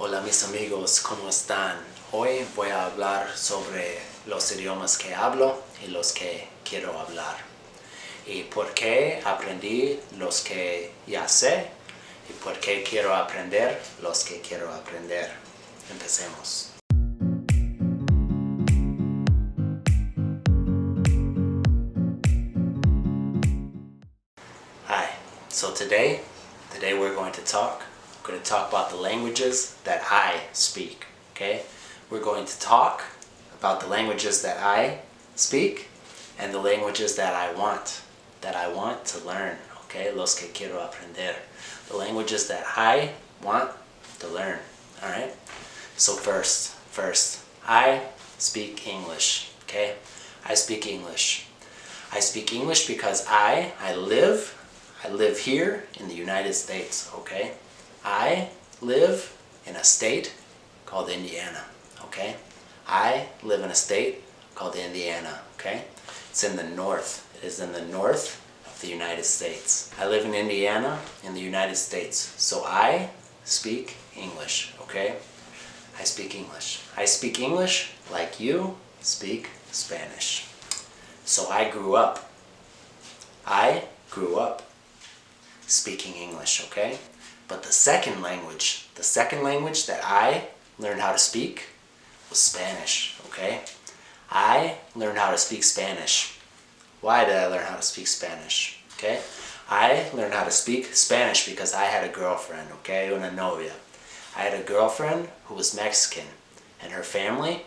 Hola mis amigos, ¿cómo están? Hoy voy a hablar sobre los idiomas que hablo y los que quiero hablar. Y por qué aprendí los que ya sé y por qué quiero aprender los que quiero aprender. Empecemos. Hi, so today we're going to talk about the languages that I speak, okay? We're going to talk about the languages that I speak and the languages that I want to learn, okay? Los que quiero aprender. The languages that I want to learn, all right? So first, I speak English, okay? I speak English. I speak English because I live here in the United States, okay? I live in a state called Indiana, okay? I live in a state called Indiana, okay? It's in the north. It is in the north of the United States. I live in Indiana in the United States. So I speak English, okay? I speak English. I speak English like you speak Spanish. So I grew up speaking English, okay? But the second language that I learned how to speak was Spanish, okay? I learned how to speak Spanish. Why did I learn how to speak Spanish, okay? I learned how to speak Spanish because I had a girlfriend, okay? Una novia. I had a girlfriend who was Mexican, and her family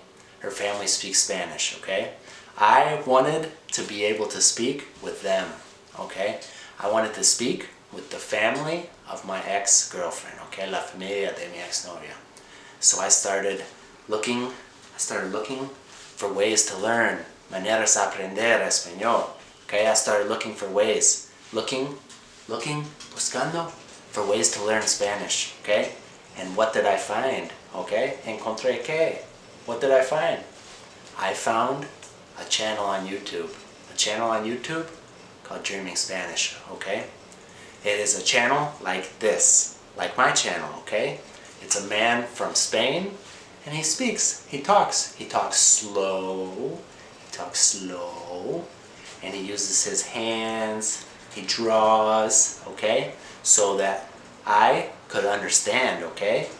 speaks Spanish, okay? I wanted to be able to speak with them, okay? I wanted to speak with the family of my ex-girlfriend, okay? La familia de mi ex-novia. So I started looking for ways to learn, maneras de aprender español, okay? I started looking for ways, buscando for ways to learn Spanish, okay? And what did I find, okay? Encontré qué? What did I find? I found a channel on YouTube called Dreaming Spanish, okay? It is a channel like this, like my channel, okay? It's a man from Spain, and he talks slow, and he uses his hands, he draws, okay? So that I could understand, okay?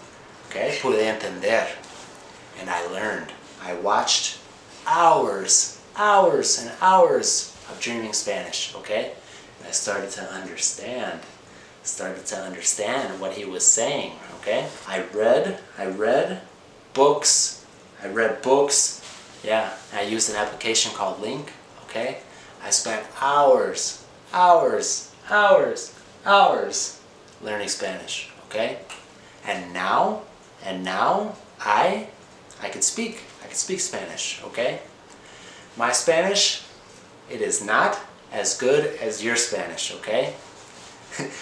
Puede entender. And I learned. I watched hours and hours of Dreaming Spanish, okay? And I started to understand what he was saying, okay? I read books, yeah. I used an application called Link, okay? I spent hours learning Spanish, okay? And now I could speak Spanish, okay? My Spanish, it is not as good as your Spanish, okay?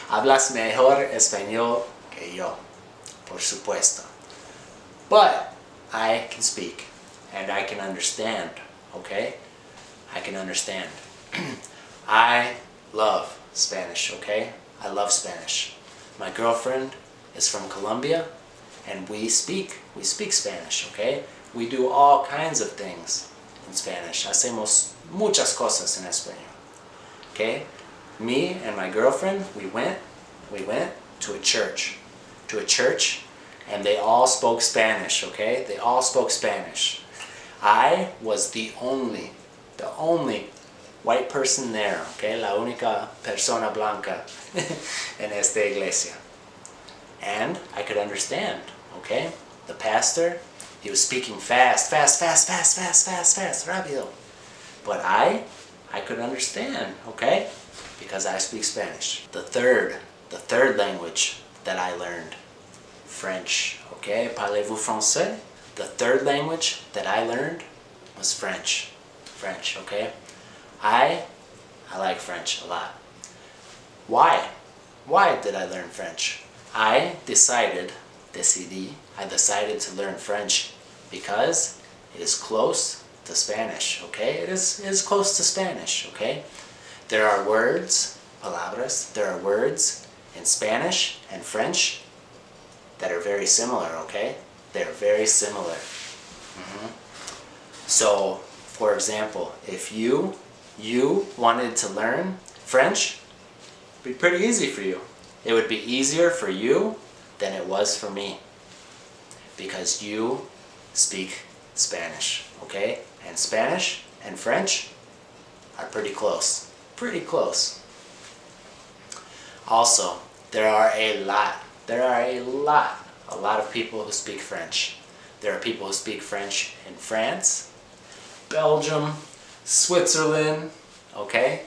Hablas mejor español que yo, por supuesto. But I can speak and I can understand, okay? I can understand. I love Spanish, okay? I love Spanish. My girlfriend is from Colombia and we speak Spanish, okay? We do all kinds of things in Spanish. Hacemos muchas cosas en español. Okay? Me and my girlfriend, we went to a church, and they all spoke Spanish, okay? They all spoke Spanish. I was the only white person there, okay? La única persona blanca en esta iglesia. And I could understand, okay? The pastor, he was speaking fast, rápido. But I could understand, okay? Because I speak Spanish. The third language that I learned, French, okay? Parlez-vous français? The third language that I learned was French, okay? I like French a lot. Why? Why did I learn French? I decided to learn French because it is close to Spanish, okay? It is close to Spanish, okay? There are words, palabras, there are words in Spanish and French that are very similar, okay? They're very similar. So, for example, if you wanted to learn French, it'd be pretty easy for you. It would be easier for you than it was for me, because you speak Spanish, okay? And Spanish and French are pretty close. Pretty close. Also, there are a lot of people who speak French. There are people who speak French in France, Belgium, Switzerland, okay?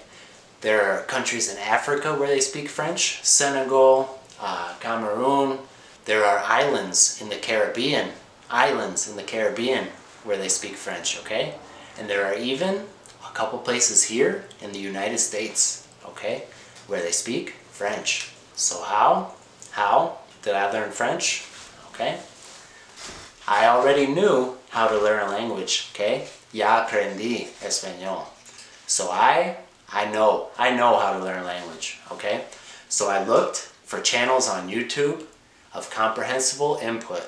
There are countries in Africa where they speak French, Senegal, Cameroon. There are islands in the Caribbean, where they speak French, okay? And there are even a couple places here in the United States, okay, where they speak French. So how did I learn French? Okay, I already knew how to learn a language, okay? Ya aprendí español. So I know how to learn a language, okay? So I looked for channels on YouTube of comprehensible input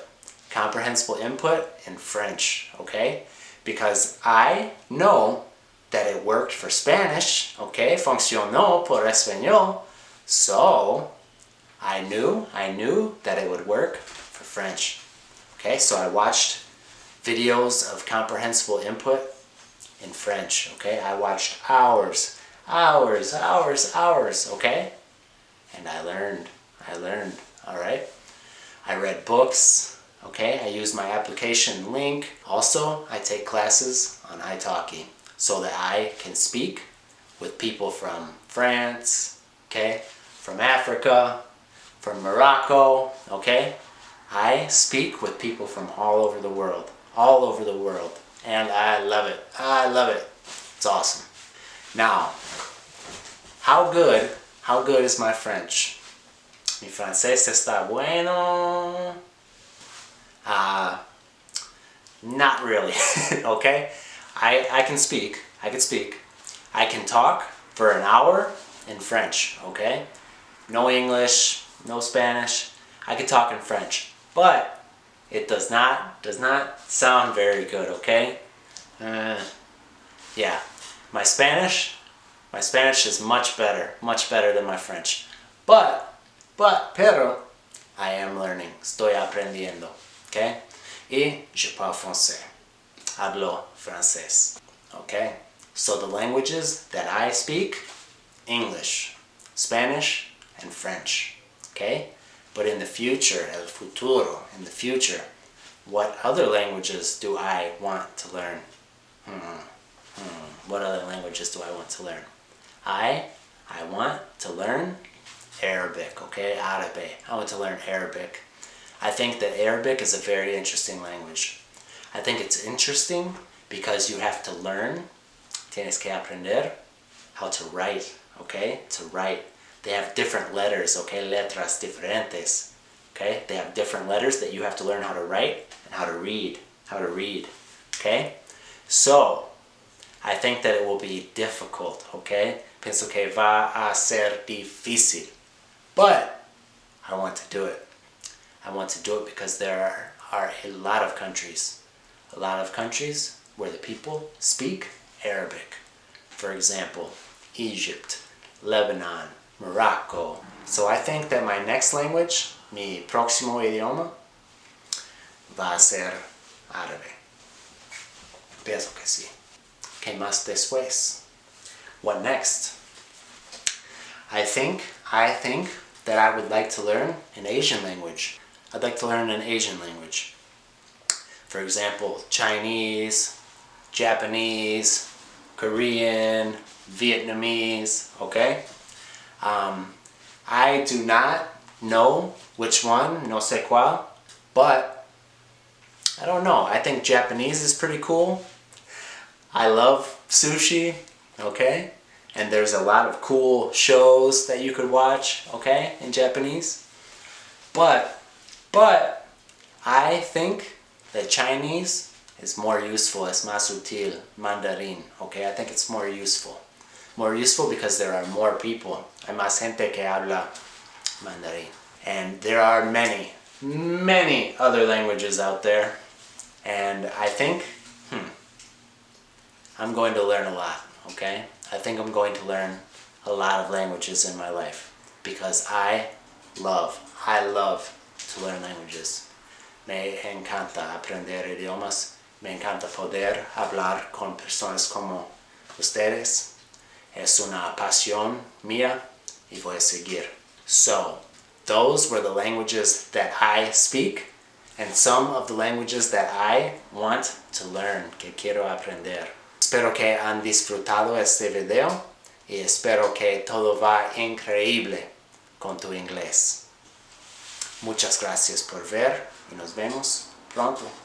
in French, okay? Because I know that it worked for Spanish, okay? Funcionó por español. So I knew that it would work for French. Okay, so I watched videos of comprehensible input in French, okay? I watched hours, okay? And I learned, all right? I read books, okay? I used my application link. Also, I take classes on italki so that I can speak with people from France, okay? From Africa, from Morocco, okay? I speak with people from all over the world, and I love it. It's awesome. Now, how good is my French? Mi francés está bueno. Not really, okay? I can speak. I can talk for an hour in French, okay? No English, no Spanish. I can talk in French, but it does not sound very good, okay? Yeah, my Spanish is much better than my French. Pero, I am learning. Estoy aprendiendo, okay? Y je parle français. Hablo francés, okay? So the languages that I speak, English, Spanish, and French, okay? But in the future, in the future, what other languages do I want to learn? What other languages do I want to learn? I want to learn Arabic, okay? Árabe. I want to learn Arabic. I think that Arabic is a very interesting language. I think it's interesting because you have to learn, tienes que aprender, how to write, okay? To write. They have different letters, okay? Letras diferentes, okay? They have different letters that you have to learn how to write and how to read, okay? So, I think that it will be difficult, okay? Pienso que va a ser difícil. But, I want to do it. I want to do it because there are a lot of countries where the people speak Arabic. For example, Egypt, Lebanon, Morocco. So I think that my next language, mi próximo idioma, va a ser árabe. Pienso que sí. ¿Qué más después? What next? I think that I would like to learn an Asian language. I'd like to learn an Asian language. For example, Chinese, Japanese, Korean, Vietnamese, okay? I do not know which one, no sé cuál, but I don't know. I think Japanese is pretty cool. I love sushi, okay? And there's a lot of cool shows that you could watch, okay, in Japanese. But I think that Chinese is more useful, es más útil, Mandarin, okay? I think it's more useful. More useful because there are more people. Hay más gente que habla Mandarin. And there are many many other languages out there, and I think I'm going to learn a lot, okay? I think I'm going to learn a lot of languages in my life because I love to learn languages. Me encanta aprender idiomas, me encanta poder hablar con personas como ustedes. Es una pasión mía y voy a seguir. So, those were the languages that I speak and some of the languages that I want to learn, que quiero aprender. Espero que han disfrutado este video y espero que todo va increíble con tu inglés. Muchas gracias por ver y nos vemos pronto.